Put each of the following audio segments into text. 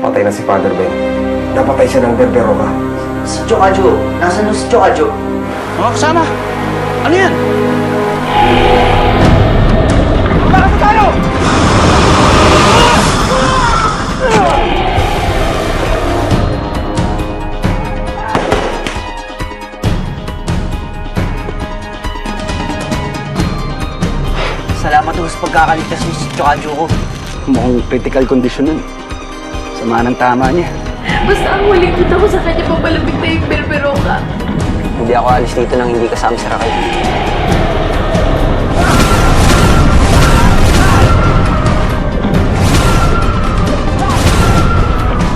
patay na si Father Ben. Napatay siya ng berbero ka. Si Chokajo. Nasaan si Chokajo? Mga kasama! Ano yan? Bakit na tayo? Salamat ho sa pagkakaligtas ni si Chokajo ko. Mukhang critical condition nun. Sama ng tama niya. Basta ang huling kita ko sa kanya, papalapit na yung berbero ka. Hindi ako alis dito nang hindi kasama si Rakay.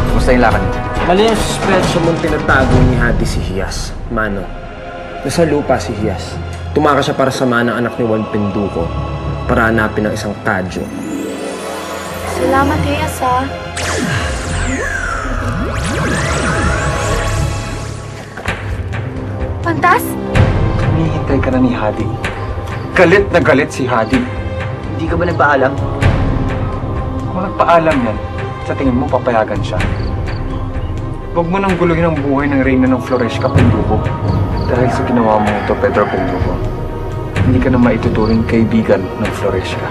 Kumusta yung lakad? Mali ang suspenso mong tinatago ni Hadi si Hiyas. Mano, nasa lupa si Hiyas. Tumaka siya para samahan ng anak ni Juan Penduko para hanapin ang isang kadyo. Salamat, Hiyas, ha. Pantas? Hinihintay ka na ni Hadi. Galit na galit si Hadi. Hindi ka ba nagpaalam? Kung nagpaalam yan, sa tingin mo papayagan siya. Huwag mo nang guluhin ang buhay ng reyna ng Floresca Penduko. Dahil sa ginawa mo ito, Pedro Penduko, hindi ka na maituturing kaibigan ng Floresca.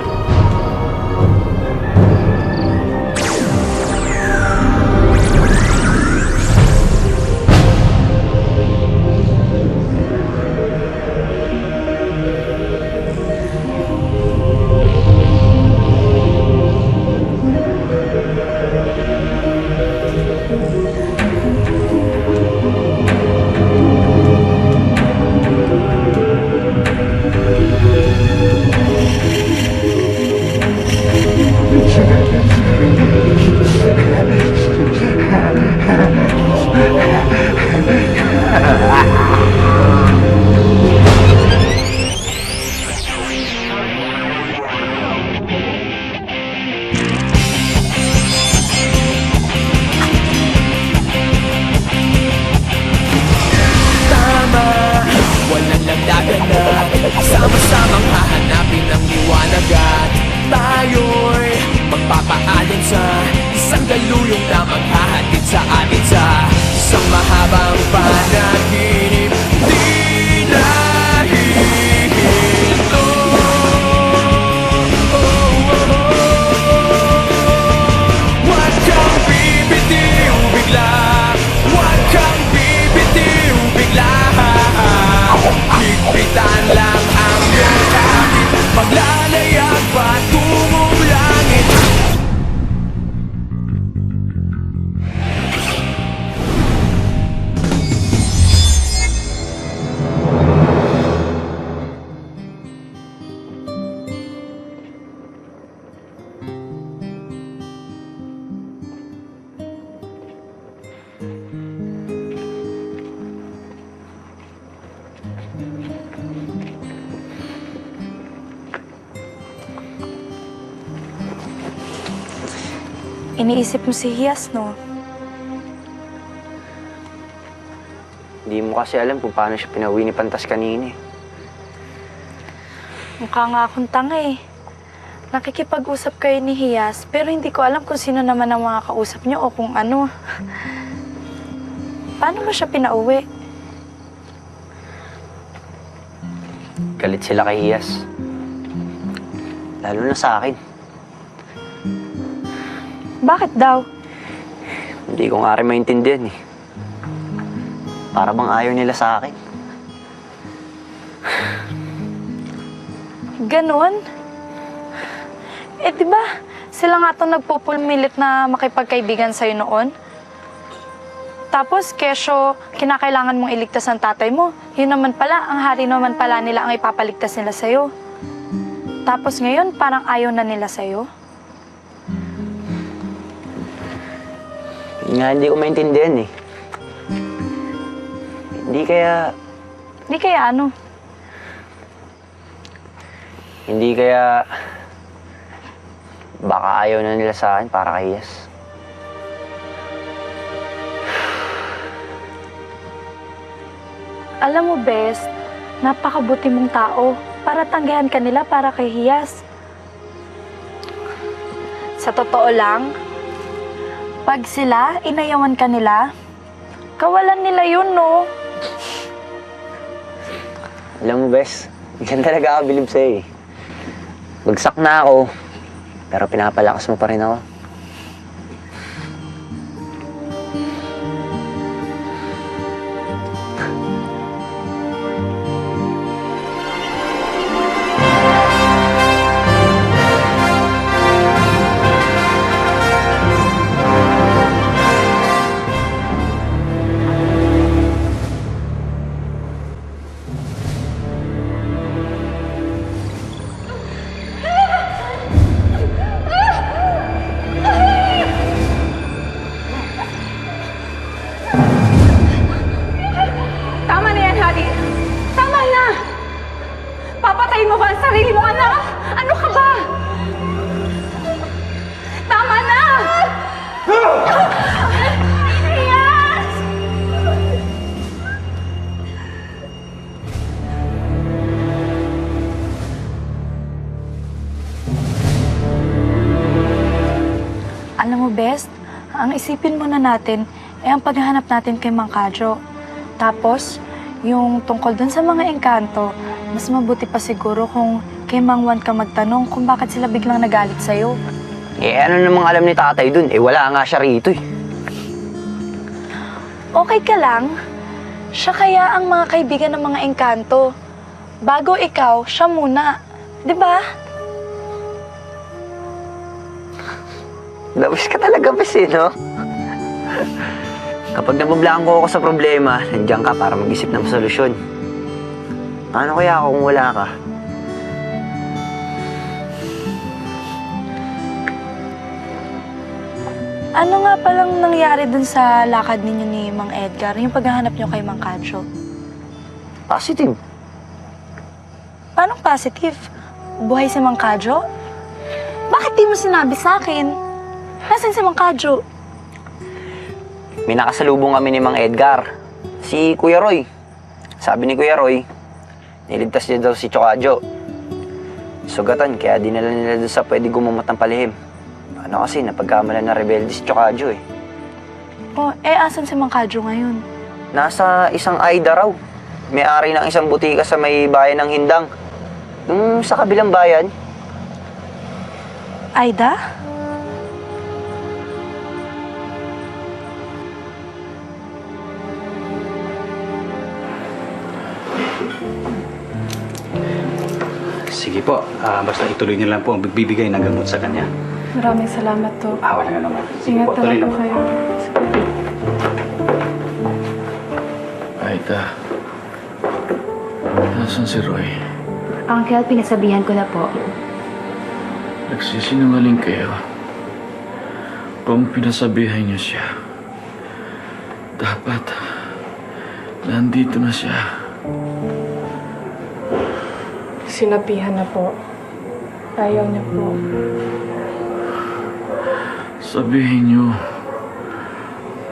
Sama-samang hahanapin ang liwanag at tayo'y magpapaalin sa isang galuyong na maghahatid sa atin sa isang mahabang panaginip. Di na hihinto. Huwag kang bibitiw bigla. Huwag kang bibitiw bigla. Higpitan lang ang iyong kapit. Maglalayag patungong langit. Iniisip mo si Hiyas, no? Hindi mo kasi alam kung paano siya pinauwi ni Pantas kanina eh. Mukha nga akong tanga eh. Nakikipag-usap kayo ni Hiyas, pero hindi ko alam kung sino naman ang mga kausap niyo o kung ano. Paano mo siya pinauwi? Galit sila kay Hiyas. Lalo na sa akin. Bakit daw? Hindi ko nga rin maintindihan eh. Para bang ayaw nila sa akin. Ganon? Eh, di ba? Sila nga itong nagpupulmilit na makipagkaibigan sa'yo noon. Tapos, kesyo, kinakailangan mong iligtas ang tatay mo. Yun naman pala, ang hari naman pala nila ang ipapaligtas nila sa'yo. Tapos ngayon, parang ayaw na nila sa'yo. Nga hindi ko maintindihan eh. Hindi kaya... Di kaya ano? Hindi kaya... Baka ayaw na nila sa akin para kay Hiyas. Alam mo, Best, napakabuti mong tao. Para tanggihan ka nila para kay Hiyas. Sa totoo lang, Pag sila, inayawan ka nila, kawalan nila yun, no? Alam mo, Bes, yan talaga ako bilib sa'yo eh. Bagsak na ako, pero pinapalakas mo pa rin ako. Tama na yan, Hari. Tama na! Papatayin mo ba ang sarili mong anak? Ano ka ba? Tama na! Yes! Alam mo, Best, ang isipin muna natin ay ang paghahanap natin kay Mang Kadyo. Tapos, yung tungkol dun sa mga engkanto, mas mabuti pa siguro kung kay Mang Juan ka magtanong kung bakit sila biglang nagalit sa'yo. Eh, ano namang alam ni tatay dun? Eh, wala nga siya rito eh. Okay ka lang? Siya kaya ang mga kaibigan ng mga engkanto. Bago ikaw, siya muna. 'Di ba? Labas ka talaga, Bes eh, no? Kapag nabablangko ako sa problema, nandiyan ka para mag-isip ng solusyon. Paano kaya ako kung wala ka? Ano nga palang nangyari dun sa lakad ninyo ni Mang Edgar, yung paghahanap niyo kay Mang Kadyo? Positive. Paano positive? Buhay si Mang Kadyo? Bakit di mo sinabi sa akin? Nasaan si Mang Kadyo? May nakasalubong kami ni Mang Edgar. Si Kuya Roy. Sabi ni Kuya Roy, niligtas niya daw si Chokadyo. Sugatan, kaya dinala nila doon sa pwede gumamot ng palihim. Ano kasi, napagkamalan na rebelde si Chokadyo eh. Oh, asan si Mang Kadyo ngayon? Nasa isang Aida raw. May-ari ng isang butika sa may bayan ng Hindang. Yung sa kabilang bayan. Aida? Sige po, basta ituloy niyo lang po ang bibigay ng gamot sa kanya. Maraming salamat to. Wala nga naman. Sige Ingat po, tuloy talaga na po. kayo. Aida, nasan si Roy? Uncle, pinasabihan ko na po. Nagsisinungaling kayo. Kung pinasabihan niyo siya, dapat nandito na siya. Sinabihan na po. Ayaw niya po. Sabihin niyo,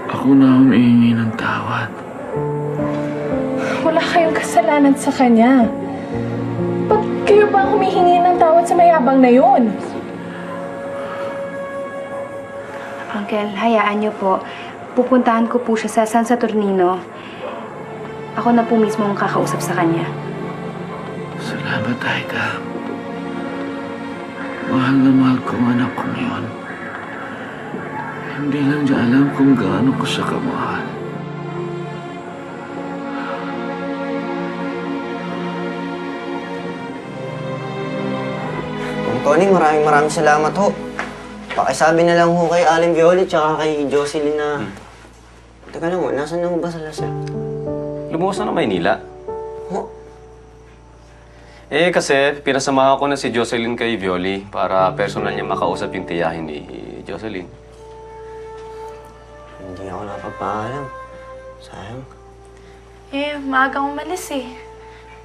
ako na humihingi ng tawad. Wala kayong kasalanan sa kanya. Ba't kayo ba humihingi ng tawad sa mayabang na yun? Uncle, hayaan niyo po. Pupuntahan ko po siya sa San Saturnino. Ako na po mismo ang kakausap sa kanya. Salamat, Aida. Mahal na mahal ko ang anak kong yun. Hindi lang niya alam kung gaano ko siya kamahal. Kung Tony, maraming salamat ho. Pakisabi na lang ho kay Aling Violet tsaka kay Jocelyn na... Teka lang ho, nasan na ho ba sa Lasal? Lumuwas na ng Maynila. Ho? Eh kasi, pinasamahan ko na si Jocelyn kay Violi para personal niya makausap yung tiyahin ni Jocelyn. Hindi ako napagpaalam. Sayang. Maagang umalis eh.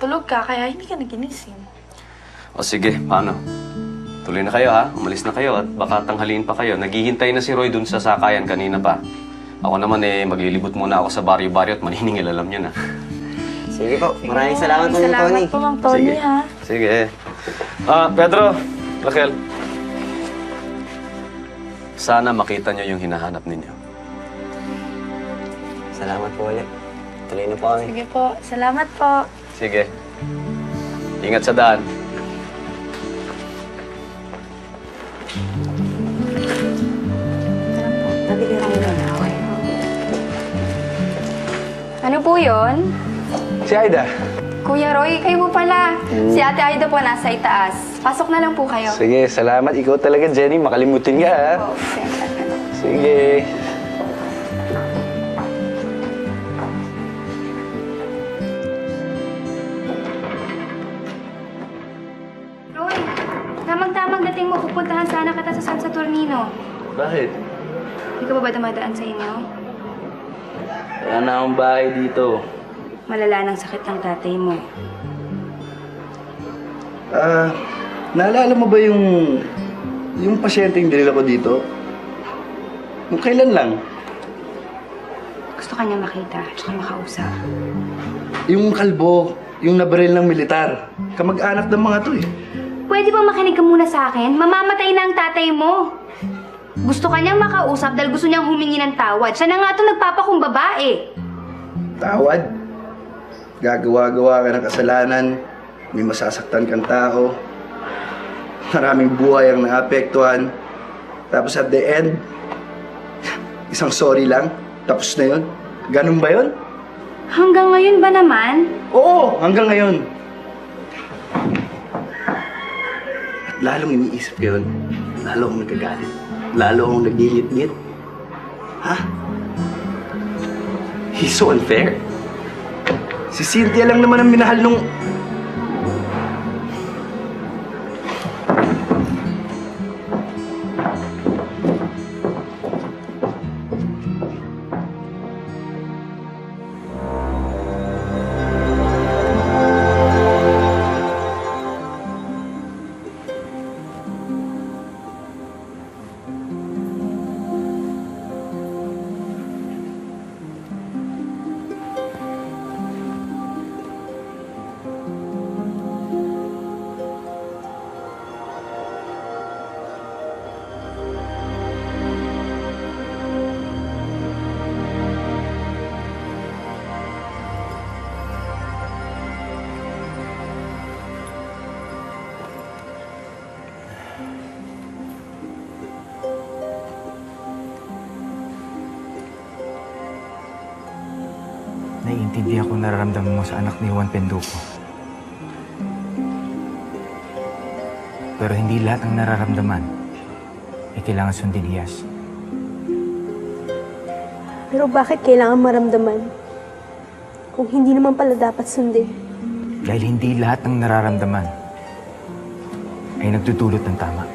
Tulog ka, kaya hindi ka naginising. O sige, paano? Tuloy na kayo ha, umalis na kayo at baka tanghaliin pa kayo. Naghihintay na si Roy dun sa sakayan kanina pa. Ako naman maglilibot muna ako sa baryo-baryo at maniningil, alam niyo na. Sige po, maraming salamat po, Tony. Salamat po, Mang Tony, Sige. ha? Sige. Pedro, Raquel. Sana makita nyo yung hinahanap ninyo. Salamat po ulit. Tuloy na po kami. Sige po. Salamat po. Sige. Ingat sa daan. Ano po yun? Si Aida. Kuya Roy, kayo po pala. Si Ate Aida po nasa itaas. Pasok na lang po kayo. Sige, salamat. Ikaw talaga, Jenny. Makalimutin ka, ha? Oh, sensya ka na. Sige. Roy, tamang-tamang dating mo. Pupuntahan sana kita sa San Saturnino. Bakit? Hindi ka ba dumadaan sa inyo? Wala na akong bahay dito. Malala ng sakit ng tatay mo. Naalala mo ba yung pasyenteng dinila ko dito? Yung kailan lang? Gusto ka niya makita, tsaka makausap. Yung kalbo, yung nabaril ng militar. Kamag-anak ng mga to eh. Pwede bang makinig ka muna sa akin? Mamamatay na ang tatay mo. Gusto ka niyang makausap dahil gusto niyang humingi ng tawad. Siya na nga ito nagpapakumbaba eh. Tawad. Gagawa-gawa ka ng kasalanan. May masasaktan kang tao. Maraming buhay ang naapektuhan. Tapos at the end, isang sorry lang. Tapos na yun. Ganun ba yun? Hanggang ngayon ba naman? Oo, hanggang ngayon. At lalong iniisip ko yun, lalo akong nagkagalit. Lalo akong nagingit-ngit. Ha? He's so unfair. Si Cynthia lang naman ang minahal nung... Naiintindihan ko nararamdaman mo sa anak ni Juan Penduko. Pero hindi lahat ng nararamdaman ay kailangan sundin, Iyas. Pero bakit kailangan maramdaman kung hindi naman pala dapat sundin? Dahil hindi lahat ng nararamdaman ay nagdudulot ng tama.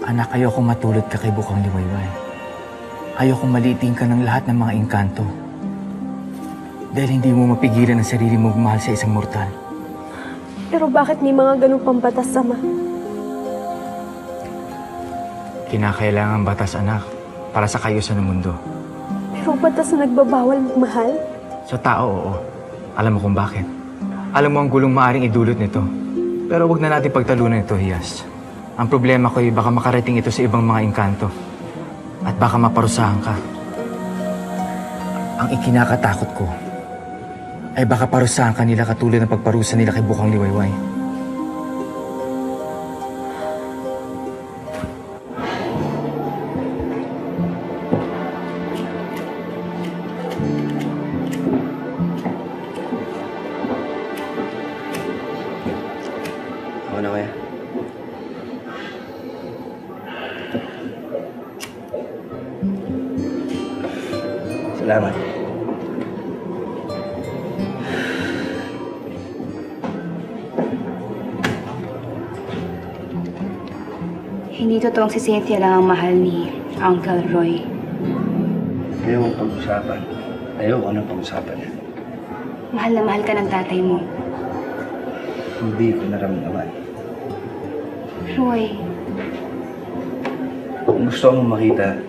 Anak, ayokong matulad ka kay Bukang Liwayway. Ayokong maliitin ka ng lahat ng mga engkanto. Dahil hindi mo mapigilan ang sarili mo mahal sa isang mortal. Pero bakit may mga ganong pambatas, Ama? Kinakailangan batas, anak, para sa kayusan ng mundo. Pero batas na nagbabawal magmahal? Sa tao, oo. Alam mo kung bakit. Alam mo ang gulong maaring idulot nito. Pero wag na natin pagtalunan ito, Hiyas. Ang problema ko ay baka makarating ito sa ibang mga engkanto. At baka maparusahan ka. Ang ikinakatakot ko ay baka parusahan ka nila katulad ng pagparusa nila kay Bukang Liwayway. Ako na kaya. Salamat. Hindi totoong si Cynthia lang ang mahal ni Uncle Roy. Ayoko pag-usapan. Ayoko na pag-usapan. Mahal na mahal ka ng tatay mo. Hindi ko naramdaman. Roy, Kung gusto mong makita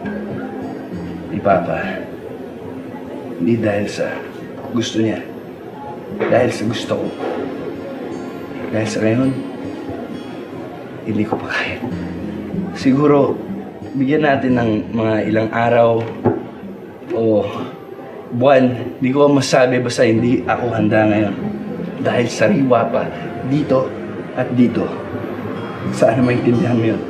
ni Papa, hindi dahil sa gusto niya. Dahil sa gusto ko. Dahil sa ngayon, hindi ko pa kaya. Siguro, bigyan natin ng mga ilang araw o buwan. Hindi ko masabi, basta hindi ako handa ngayon. Dahil sariwa pa dito at dito. Sana maintindihan mo yun.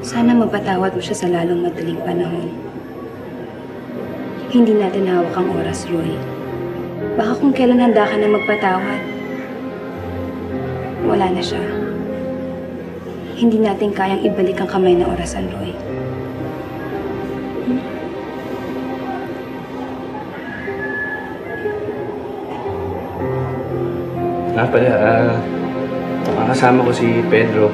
Sana mapatawad mo siya sa lalong madaling panahon. Hindi natin hawak ang oras, Roy. Baka kung kailan handa ka na magpatawad, wala na siya. Hindi natin kayang ibalik ang kamay na orasan, Roy. Makasama ko si Pedro.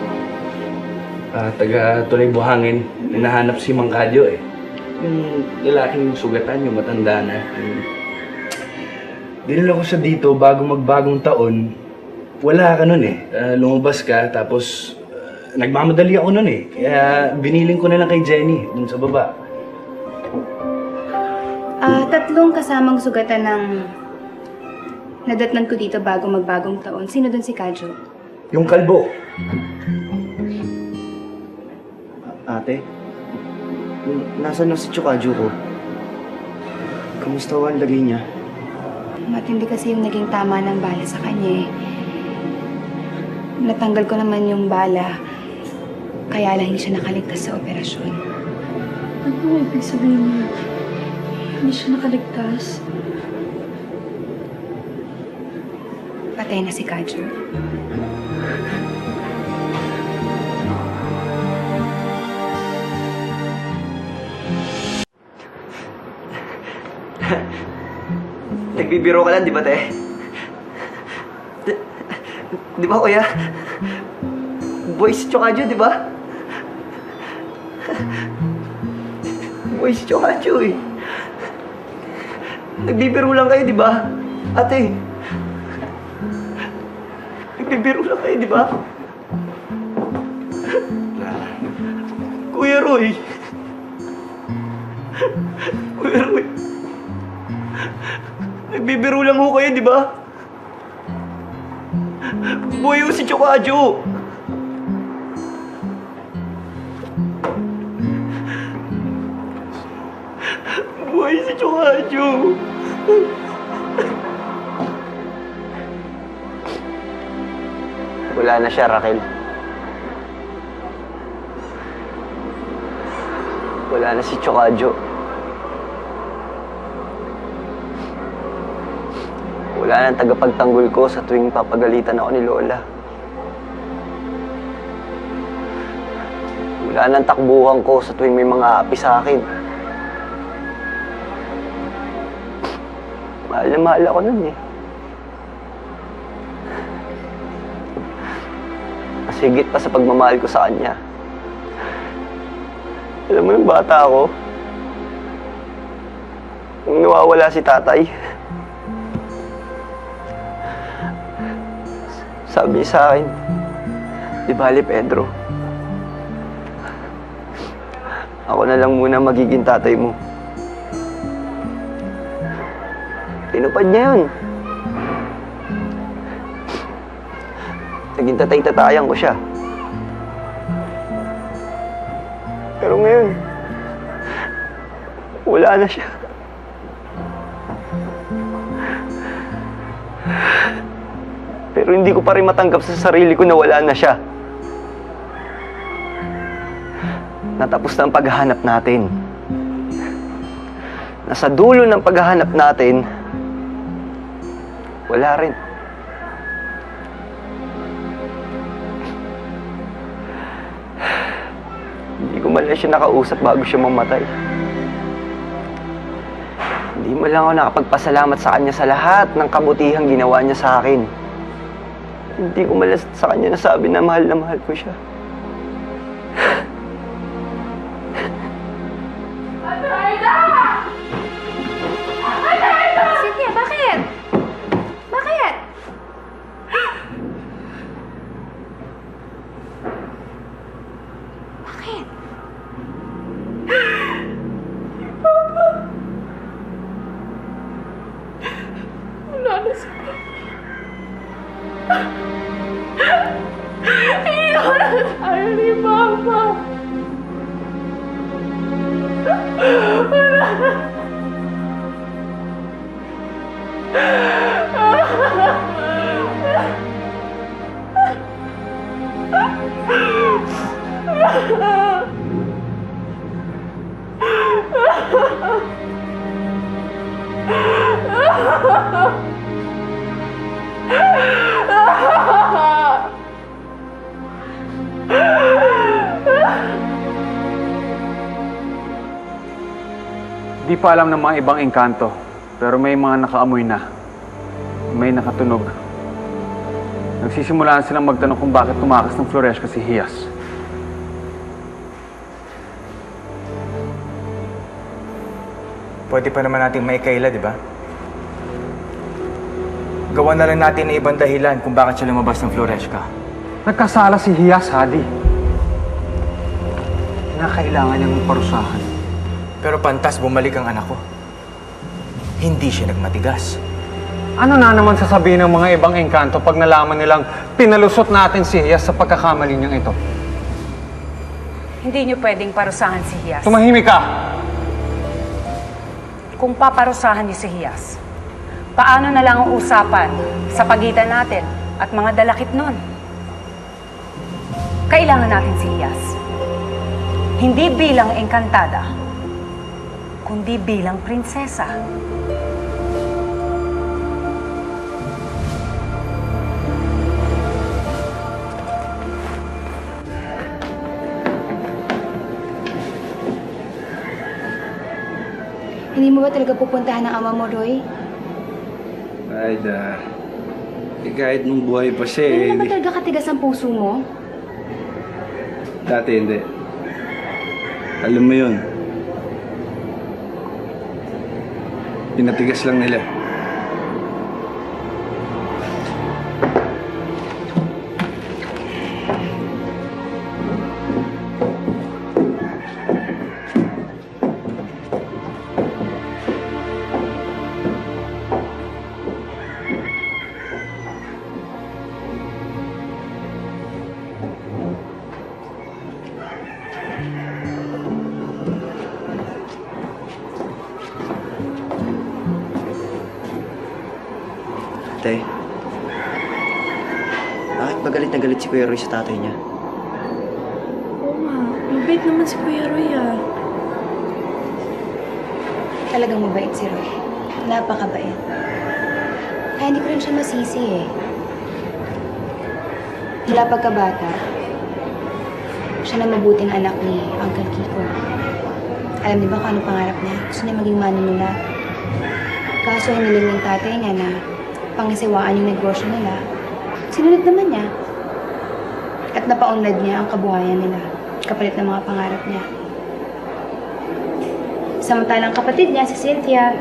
Taga Tulay Buhangin. Hinahanap si Mang Kadyo eh. Yung lalaking sugatan, yung matanda na. Dinala ko siya dito bago magbagong taon. Wala ka nun eh. Lumabas ka, tapos nagmamadali ako nun eh. Kaya biniling ko na lang kay Jenny, dun sa baba. Tatlong kasamang sugatan ng nadatnan ko dito bago magbagong taon. Sino dun si Kadyo? Yung kalbo. Ate, nasaan na si Chokadyo ko? Kamusta ang lagay niya? Matindi kasi yung naging tama ng bala sa kanya eh. Natanggal ko naman yung bala, kaya lang hindi siya nakaligtas sa operasyon. Ano ibig sabihin niya? Hindi siya nakaligtas? Patay na si Kadyo. Nagbibiro ka lang, di ba, te? Di ba, kuya? Boy si Chokadyo, di ba? Boy si Chokadyo, eh. Nagbibiro lang kayo, di ba? Ate. Nagbibiro lang kayo, di ba? Kuya Roy. Kuya Roy. Nagbibiro lang ho kayo, di ba? Boy ho si Chokadyo. Boy si Chokadyo. Wala na siya, Raquel. Wala na si Chokadyo. Wala nang tagapagtanggol ko sa tuwing papagalitan ako ni Lola. Wala nang takbuhan ko sa tuwing may mga api sa akin. Mahal na mahal ako nun eh. Mas higit pa sa pagmamahal ko sa kanya. Alam mo yung bata ako, nung nawawala si tatay, sabi niya sa akin, di bali Pedro, ako na lang muna magiging tatay mo. Tinupad niya yun. Naging tatay-tatayan ko siya. Pero ngayon, wala na siya. Pero hindi ko pa rin matanggap sa sarili ko na wala na siya. Natapos na ang paghahanap natin. Nasa dulo ng paghahanap natin, wala rin. Hindi ko man lang siya nakausap bago siya mamatay. Hindi mo lang ako nakapagpasalamat sa kanya sa lahat ng kabutihang ginawa niya sa akin. Hindi ko malas sa kanya nasabi na mahal ko siya. Cynthia, bakit? Bakit? Bakit? Iiwan tayo ni Papa. Di pa alam ng mga ibang engkanto, pero may mga nakaamoy na. May nakatunog. Nagsisimulaan silang magtanong kung bakit tumakas ng Floreshka si Hias. Pwede pa naman natin maikaila, di ba? Gawa na lang natin ng ibang dahilan kung bakit siya lumabas ng Floreshka. Nagkasala si Hias, Hadi. Kailangan niyang parusahan. Pero pantas bumalik ang anak ko. Hindi siya nagmatigas. Ano na naman sasabihin ng mga ibang engkanto pag nalaman nilang pinalusot natin si Hias sa pagkakamali niyang ito? Hindi niyo pwedeng parusahan si Hias. Tumahimik ka! Kung paparusahan niyo si Hias, paano na lang ang usapan sa pagitan natin at mga dalakit nun? Kailangan natin si Hias. Hindi bilang engkantada, kundi bilang prinsesa. Hindi mo ba talaga pupuntahan ng ama mo, Roy? Aida, kahit nung buhay pa siya Hindi eh. na ba talaga katigas ang puso mo? Dati hindi. Alam mo yun. Pinatigas lang nila. Tay, bakit ba galit na galit si Kuya Roy sa tatay niya? Oo nga, mabait naman si Kuya Roy ah. Talagang mabait si Roy. Napakabait. Kaya hindi ko rin siya masisi eh. Mula pagkabata, siya na mabuting anak ni Uncle Kiko. Alam niyo ba kung ano pangarap niya? Gusto niya maging manunulat. Kaso hiniling ng tatay niya na pangisiwaan yung negosyo nila. Sinunod naman niya. At napaunlad niya ang kabuhayan nila, kapalit ng mga pangarap niya. Samantalang kapatid niya, si Cynthia,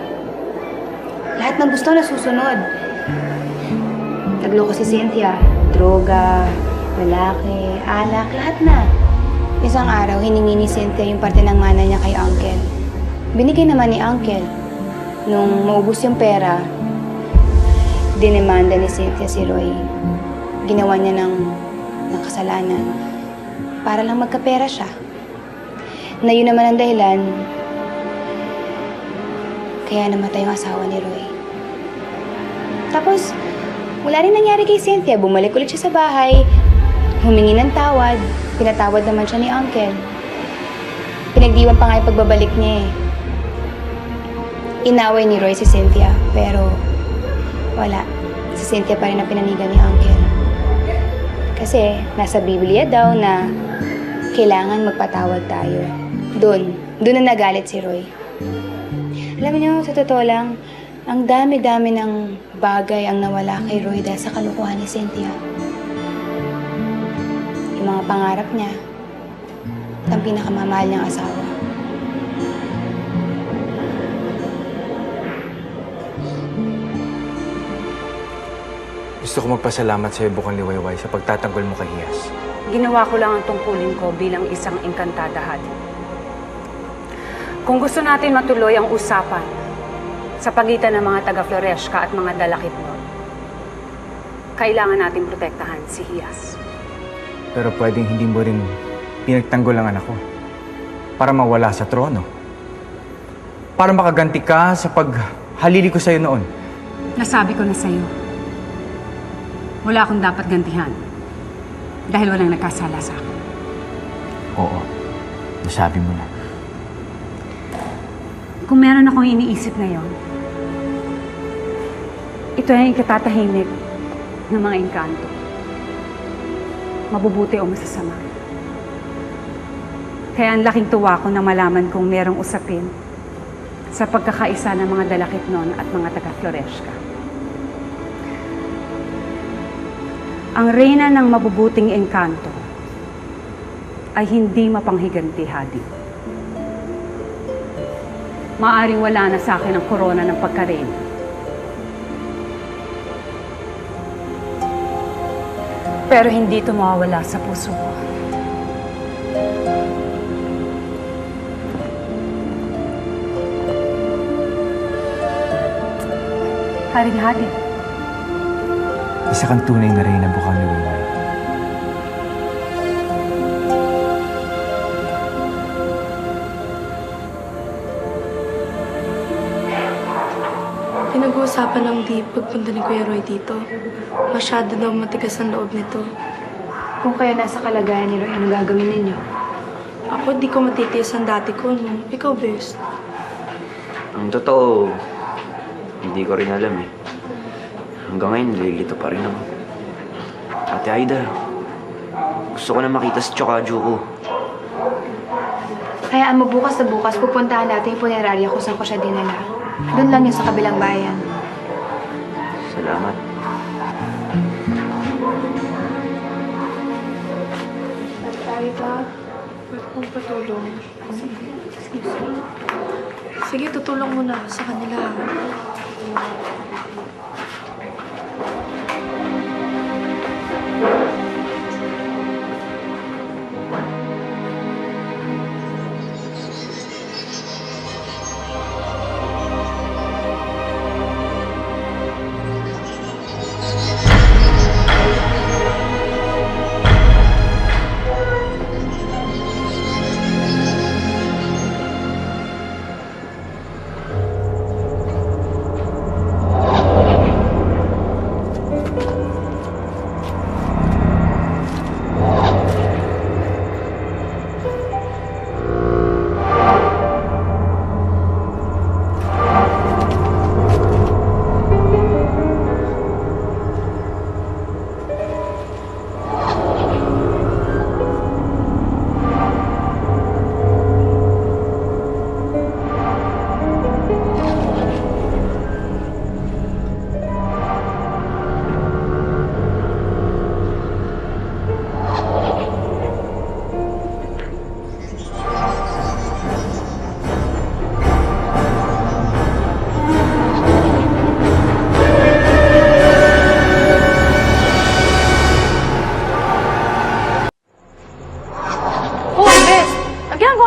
lahat ng gusto na susunod. Nagloko si Cynthia, droga, lalaki, alak, lahat na. Isang araw, hiningi ni Cynthia yung parte ng mana niya kay Uncle. Binigay naman ni Uncle. Nung maubos yung pera, dinemanda ni Cynthia si Roy. Ginawa niya ng kasalanan para lang magkapera siya. Na yun naman ang dahilan kaya namatay yung asawa ni Roy. Tapos, wala rin nangyari kay Cynthia. Bumalik ulit siya sa bahay, humingi ng tawad. Pinatawad naman siya ni Uncle. Pinagdiwan pa nga yung pagbabalik niya eh. Inaway ni Roy si Cynthia, pero wala. Si Cynthia pa rin ang pinanigan ni Uncle. Kasi nasa Biblia daw na kailangan magpatawad tayo. Doon na nagalit si Roy. Alam niyo, sa totoo lang, ang dami-dami ng bagay ang nawala kay Roy dahil sa kalukuhan ni Cynthia. Yung mga pangarap niya at ang pinakamamahal niyang asawa. Gusto ko magpasalamat sa iyo, Bukang Liwayway, sa pagtatanggol mo kay Hias. Ginawa ko lang ang tungkulin ko bilang isang engkantada, Hadi. Kung gusto natin matuloy ang usapan sa pagitan ng mga taga-Floreshka at mga Dalakitnon. Kailangan natin protektahan si Hias. Pero pwedeng hindi mo rin pinagtanggol ang anak ko para mawala sa trono. Para makaganti ka sa paghalili ko sa'yo noon. Nasabi ko na sa'yo, wala akong dapat gantihan dahil walang nagkasala sa akin. Oo, nasabi mo na. Kung meron akong iniisip ngayon, ito ay ikatatahimik ng mga engkanto. Mabubuti o masasama. Kaya ang laking tuwa ko na malaman kung merong usapin sa pagkakaisa ng mga Dalakitnon at mga taga-Floreshka. Ang reyna ng mabubuting engkanto ay hindi mapanghiganti, Hadi. Maaring wala na sa akin ang korona ng pagka-reyna. Pero hindi ito mawawala sa puso ko. Haring Hadi. Isa kang tunay na reyna bukang liwayway. Pinag-uusapan ng di pagpunta ni Kuya Roy dito. Masyado daw matigas ang loob nito. Kung kayo nasa kalagayan ni Roy, ano gagawin ninyo? Ako, di ko matitiis ang dati ko, no? Ikaw, best. Ang totoo, hindi ko rin alam eh. Hanggang ngayon, nililito pa rin ako. Ate Aida, gusto ko na makita si Chokadjo ko. Hayaan mo bukas na bukas, pupuntahan natin yung punerarya kung saan ko siya dinala. Doon lang yun sa kabilang bayan. Salamat. Aida, pwede kong patulong. Sige, tutulong muna sa kanila.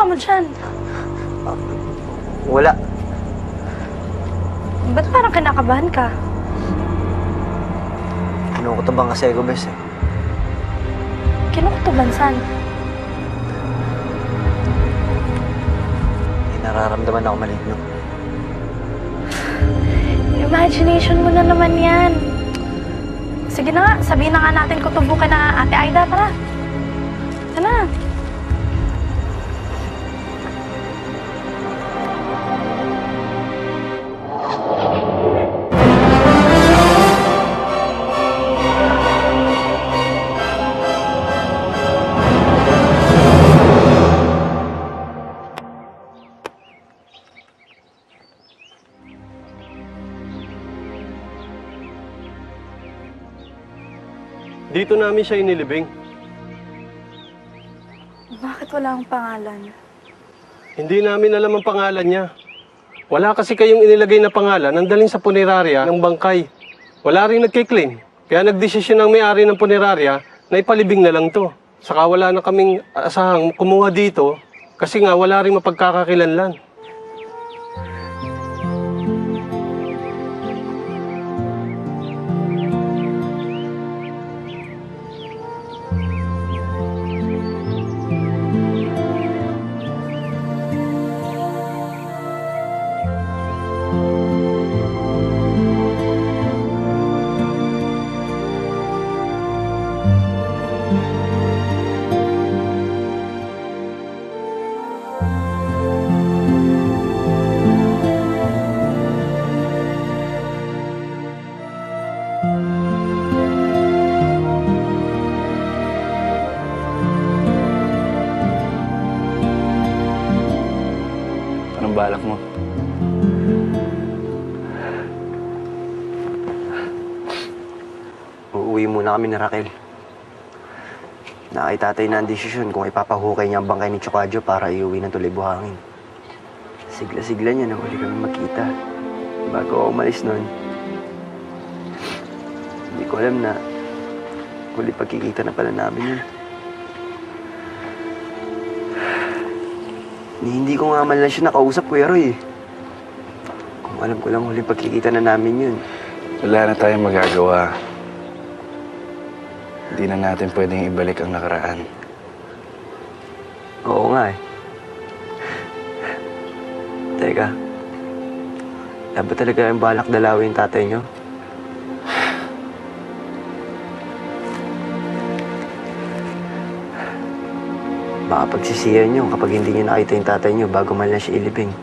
mo dyan? Wala. Ba't parang kinakabahan ka? Kinukutabang kasi ako, bes eh. Kinukutuban saan? May nararamdaman ako maligno. Imagination mo na naman yan. Sige na nga, sabihin na nga natin kutubukan na Ate Aida, tara. Tara. Dito namin siya inilibing. Bakit wala akong pangalan? Hindi namin alam ang pangalan niya. Wala kasi kayong inilagay na pangalan nang daling sa punerarya ng bangkay. Wala rin nagkiklaim. Kaya nagdesisyon ng may-ari ng punerarya na ipalibing na lang to. Saka wala na kaming asahang kumuha dito kasi nga wala rin mapagkakakilanlan. uuwi muna kami ni Raquel. Nakay tatay na ang desisyon kung ipapahukay niya ang bangkay ni Chokadjo para iuwi ng Tulay Buhangin. Sigla-sigla niya na huli kami magkita. Bago ako umalis nun, hindi ko alam na huli pagkikita na pala namin yun. Hindi ko nga man lang siya nakausap, Kuya Roy. Kung alam ko lang huli pagkikita na namin yun. Wala na tayong magagawa. Hindi na natin pwedeng ibalik ang nakaraan. Oo nga eh. Teka, dapat talaga yung balak dalawin yung tatay niyo? Baka pagsisiyan niyo kapag hindi niyo nakita yung tatay niyo bago man lang siya ilibing.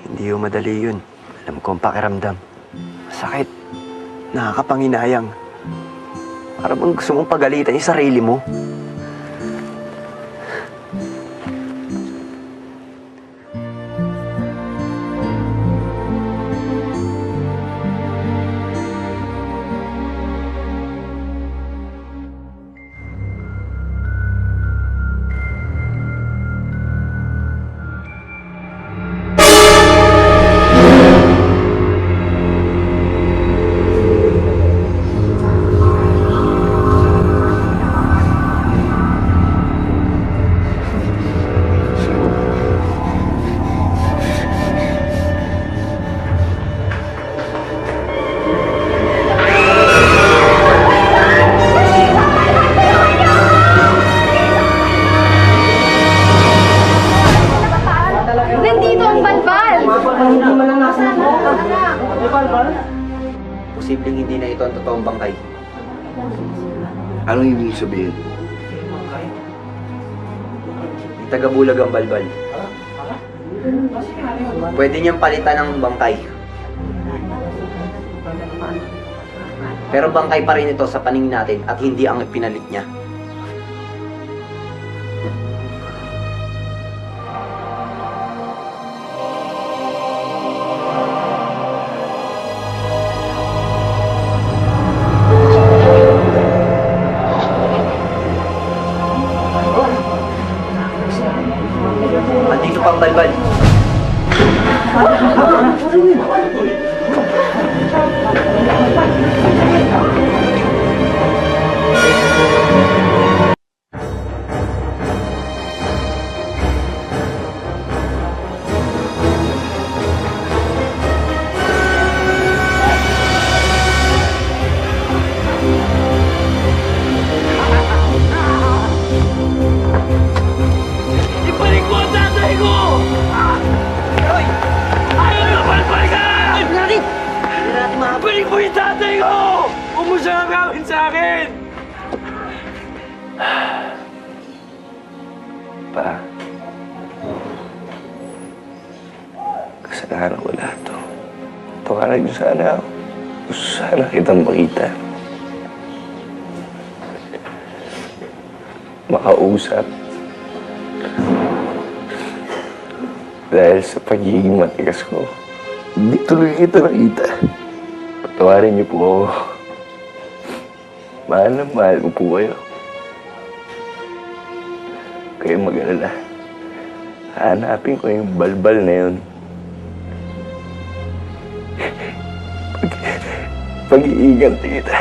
Hindi yung madali yun. Alam ko ang pakiramdam. Masakit. Nakakapanginayang. Para bang gusto mong pagalitan yung sarili mo. Nandito ang balbal! Posibleng hindi na ito ang totoong bangkay. Anong ibig sabihin? May tagabulag ang balbal. Pwede niyang palitan ng bangkay. Pero bangkay pa rin ito sa paningin natin at hindi ang pinalit niya. Andito pa ang balbal. Ibalik mo ang tatay ko! Hoy! Ayaw na palpalikan! Ay, natin! Ibalik mo yung tatay ko! Huwag mo siyang gawin sa akin! Pa, kasalanan ko lahat to. Tawaran niyo sana ako. Gusto sana kitang makita. Makausap. Dahil sa pagiging matigas ko, hindi tuloy kita nakita. Patawarin niyo po ako. Mahal na mahal ko po kayo. Kayo mag-alala. Hanapin ko yung balbal na yun. Pag-iigan kita.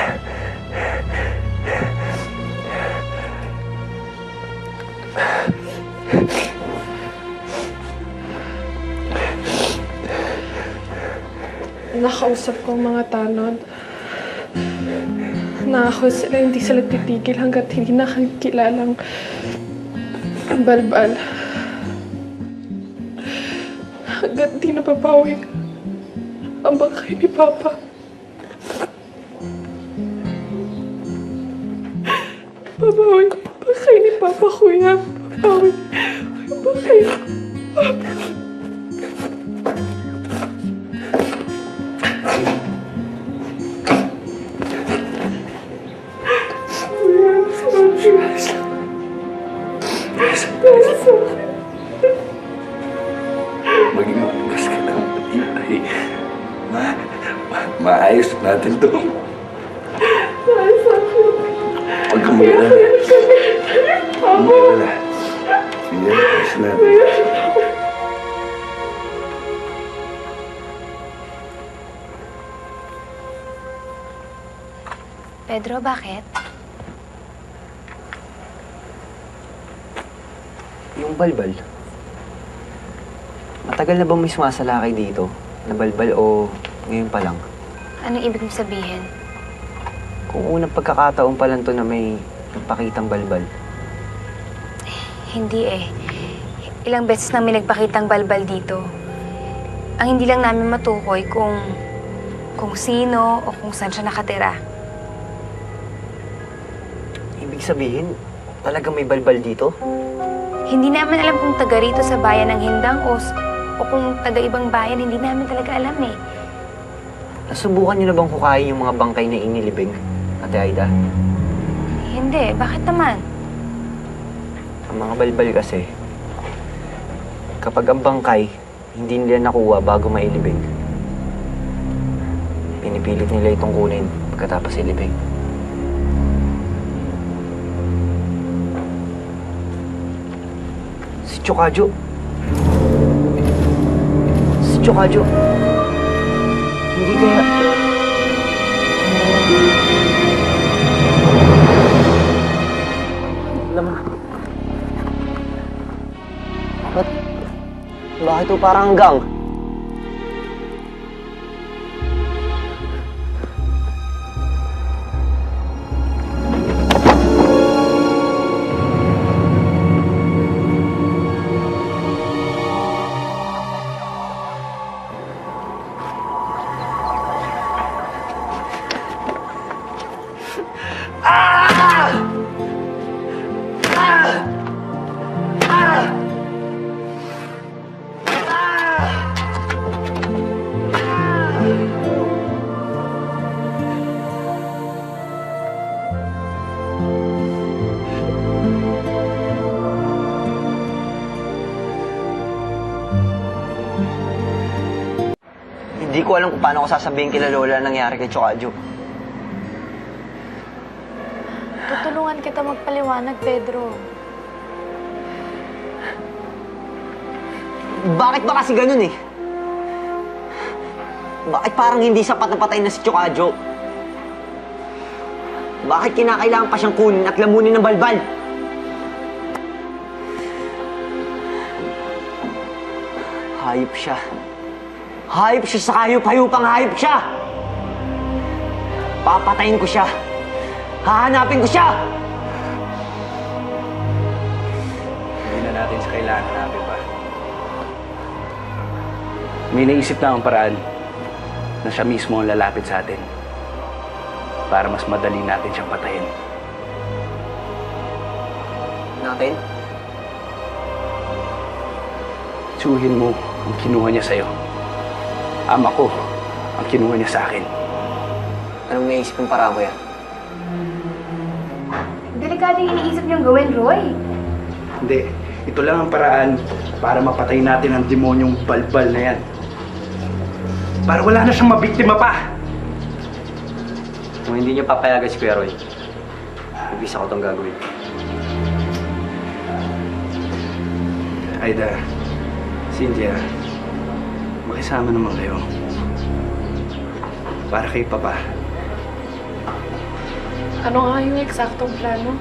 Nakausap ko ang mga tanod. Nakakuha sila, hindi sila titigil hanggat hindi nakakilalang balbal. Hanggat di nababawi ang bangkay ni Papa. Babawi ang bangkay ni Papa, Kuya. Babawi ang bangkay ni Papa. Maging mabukas ka ng matibay. Maayos natin to. Dahil sa akin. Hindi ka na. Sige, ayos natin. Pedro, bakit? Yung balbal. Matagal na bang may sumasalakay dito? Na balbal o ngayon pa lang? Anong ibig mong sabihin? Kung unang pagkakataon pa lang to na may nagpakitang balbal. Hindi eh. Ilang beses nang may nagpakitang balbal dito. Ang hindi lang namin matukoy kung sino o kung saan siya nakatira. Ibig sabihin, talagang may balbal dito? Hindi namin alam kung taga rito sa bayan ng Hindang o kung taga ibang bayan. Hindi namin talaga alam eh. Nasubukan niyo na bang hukayin yung mga bangkay na inilibing, Ate Aida? Hindi. Bakit naman? Ang mga balbal kasi, kapag ang bangkay, hindi nila nakuha bago mailibing, pinipilit nila itong kunin pagkatapos ilibing. Si Chokadjo. Si Chokadjo. Hindi kaya... Bakit ito parang hanggang? Hindi ko alam kung paano ko sasabihin kila Lola ang nangyari kay Chokadjo. Tutulungan kita magpaliwanag, Pedro. Bakit ba kasi ganun eh? Bakit parang hindi sapat na patay na si Chokadjo? Bakit kinakailangan pa siyang kunin at lamunin ng balbal? Hayop siya. Hayop siya sa hayop-hayupang hayop siya! Papatayin ko siya! Hahanapin ko siya! Hindi na natin siya kailangan natin pa. May naisip na ang paraan na siya mismo ang lalapit sa atin para mas madali natin siyang patayin. Natin? Tsuhin mo ang kinuha niya sa'yo. Ama ko ang kinuha niya sa akin. Anong naisip yung paraan ko yan? Delikado yung iniisip niyong gawin, Roy. Hindi. Ito lang ang paraan para mapatay natin ang demonyong balbal na yan. Para wala na siyang mabiktima pa. Kung hindi niyo papayagan si Kuya Roy, ibisa ko itong gagawin. Aida, Cynthia, makisama naman kayo. Para kay Papa. Ano nga yung eksaktong plano?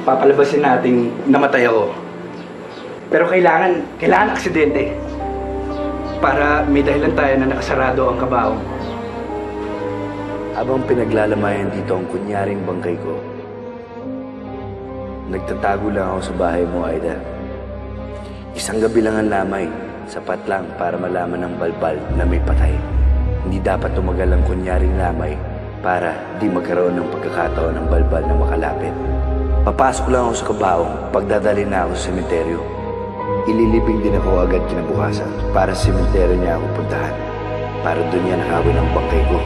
Papalabasin nating namatay ako. Pero kailangan aksidente. Para may dahilan tayo na nakasarado ang kabaong. Habang pinaglalamayan dito ang kunyaring bangkay ko, nagtatago lang ako sa bahay mo, Aida. Isang gabi lang ang lamay, sapat lang para malaman ng balbal na may patay. Hindi dapat tumagal ang kunyaring lamay para di magkaroon ng pagkakataon ng balbal na makalapit. Papasok lang ako sa kabaong pagdadali na ako sa sementeryo. Ililibing din ako agad kinabukasan para sa sementeryo niya ako puntahan. Para doon niya nakawin ang bangkay ko.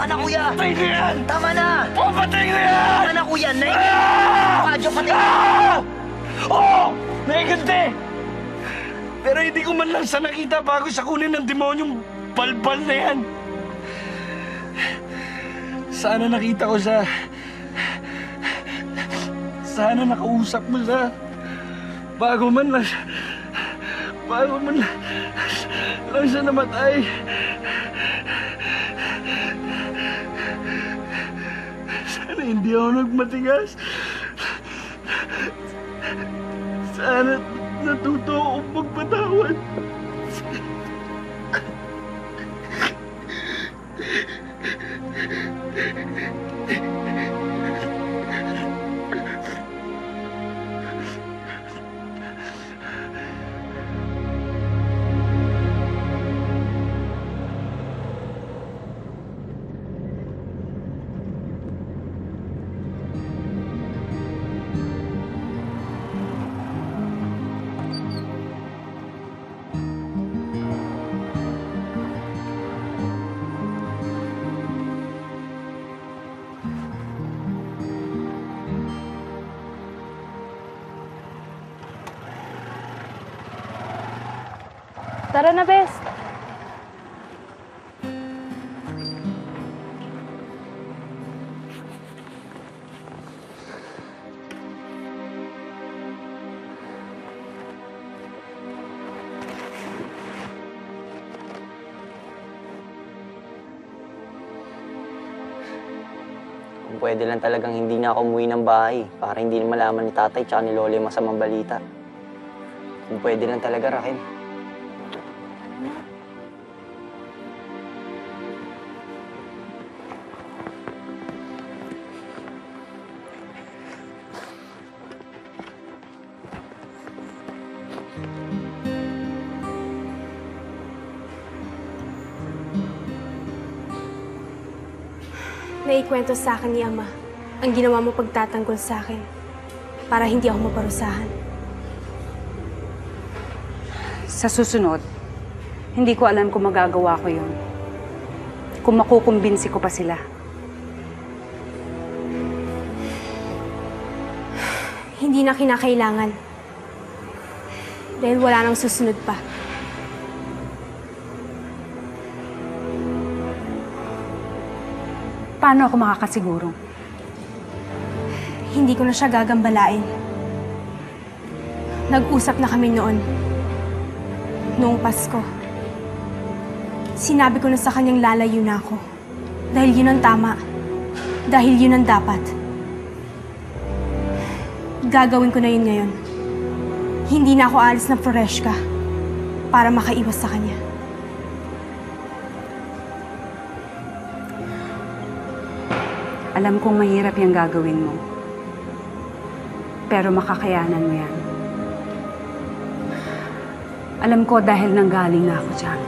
Tama na, kuya! Patay ko yan! Tama na! Papatay ko yan! Tama na, kuya! Kadyo, patay! Oo! Naiganti! Pero hindi ko man lang sa nakita bago sa kunin ng demonyong balbal na yan. Sana nakita ko sa... Sana nakausap mo sa... Bago man lang siya namatay. Sana hindi ako nagmatigas. Sana natuto akong magpatawad. Tara na, Bes. Kung pwede lang talagang hindi na ako umuwi ng bahay para hindi na malaman ni tatay tsaka ni Lola yung masamang balita. Kung pwede lang talaga, Raquel. Naikwento sa akin ni Ama ang ginawa mo pagtatanggol sa akin para hindi ako maparusahan. Sa susunod, hindi ko alam kung magagawa ko yun. Kung makukumbinsi ko pa sila. Hindi na kinakailangan. Dahil wala nang susunod pa. Paano ako makakasiguro? Hindi ko na siya gagambalain. Nag-usap na kami noon. Noong Pasko. Sinabi ko na sa kanyang lalayo na ako. Dahil yun ang tama. Dahil yun ang dapat. Gagawin ko na yun ngayon. Hindi na ako alis ng Floreshka para makaiwas sa kanya. Alam kong mahirap yung gagawin mo. Pero makakayanan mo yan. Alam ko dahil nanggaling na ako dyan.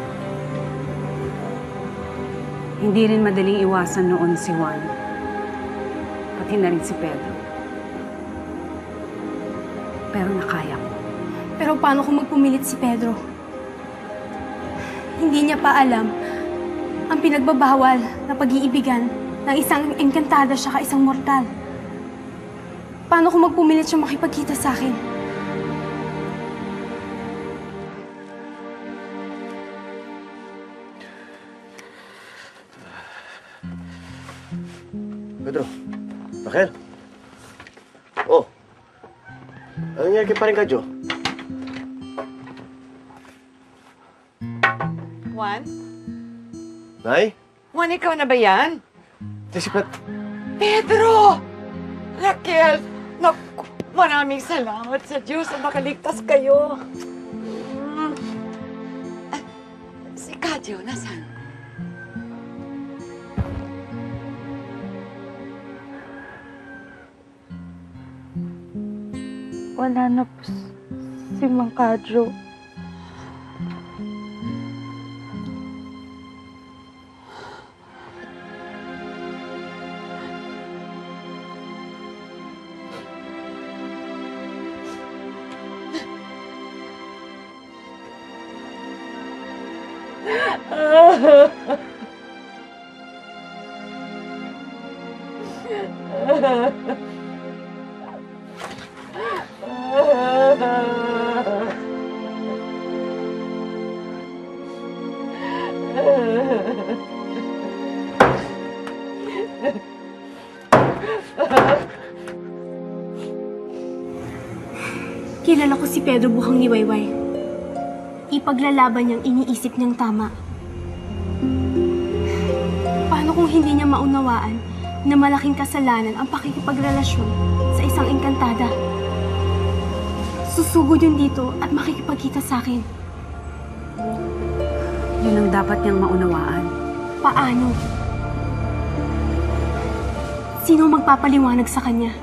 Hindi rin madaling iwasan noon si Juan. Pati na rin si Pedro. Pero nakaya ko. Pero paano kung magpumilit si Pedro? Hindi niya pa alam ang pinagbabawal na pag-iibigan ng isang engkantada siya ka isang mortal. Paano kung magpumilit siya makipagkita sa akin? Pedro, Raquel. Oh, ano nangyari kay paring Kadyo? Juan? Nay? Juan, ikaw na ba yan? Si Pedro! Raquel! Naku, maraming salamat sa Diyos na makaligtas kayo. Si Kadyo, nasaan? Wala na po si Mang Kadyo. Kilala ko si Pedro Buhang ni Wayway. Ipaglalaban niyang iniisip niyang tama. Paano kung hindi niya maunawaan na malaking kasalanan ang pakikipagrelasyon sa isang engkantada? Susugod yun dito at makikipagkita sa akin. Yun ang dapat niyang maunawaan. Paano? Sino magpapaliwanag sa kanya?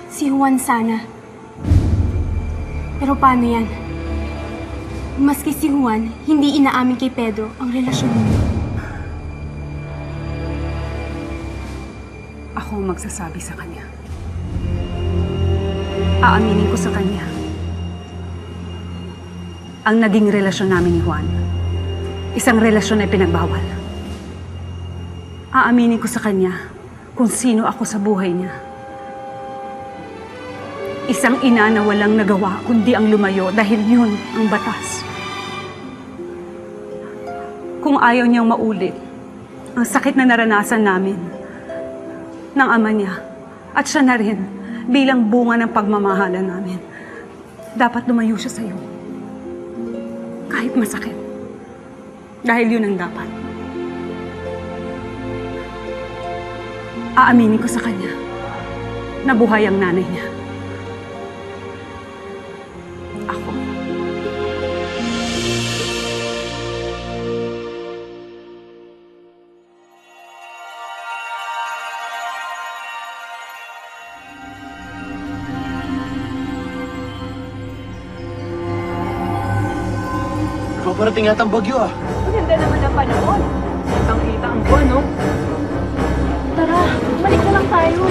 Si Juan sana. Pero paano yan? Maski si Juan, hindi inaamin kay Pedro ang relasyon niyo. Ako ang magsasabi sa kanya. Aaminin ko sa kanya ang naging relasyon namin ni Juan. Isang relasyon na pinagbawal. Aaminin ko sa kanya kung sino ako sa buhay niya. Isang ina na walang nagawa kundi ang lumayo dahil yun ang batas. Kung ayaw niyang maulit ang sakit na naranasan namin ng ama niya at siya na rin bilang bunga ng pagmamahalan namin, dapat lumayo siya sa'yo. Kahit masakit. Dahil yun ang dapat. Aaminin ko sa kanya na buhay ang nanay niya. Ako. Paparating yata ang bagyo ah. Maganda naman ang panahon. Kitang-kita ang buwan, no? Tara, balik na lang tayo.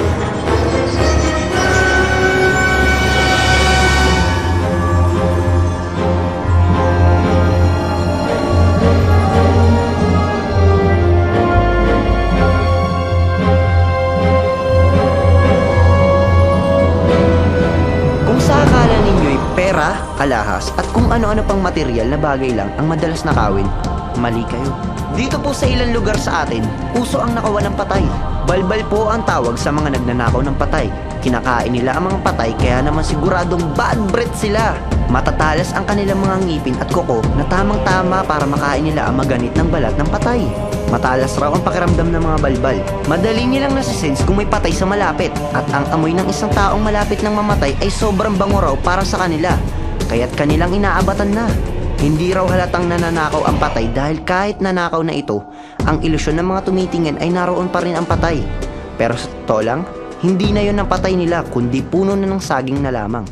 Kung sa akala ninyo'y pera, alahas, at kung ano-ano pang material na bagay lang ang madalas nakawin, mali kayo. Dito po sa ilang lugar sa atin, uso ang nakawan ng patay. Balbal po ang tawag sa mga nagnanakaw ng patay. Kinakain nila ang mga patay kaya naman siguradong bad breath sila. Matatalas ang kanilang mga ngipin at kuko na tamang-tama para makain nila ang maganit ng balat ng patay. Matalas raw ang pakiramdam ng mga balbal. Madali nilang nasisense kung may patay sa malapit. At ang amoy ng isang taong malapit ng mamatay ay sobrang bango raw para sa kanila. Kaya't kanilang inaabatan na. Hindi raw halatang nananakaw ang patay dahil kahit nanakaw na ito, ang ilusyon ng mga tumitingin ay naroon pa rin ang patay. Pero sa totoo lang, hindi na yun ang patay nila kundi puno na ng saging na lamang.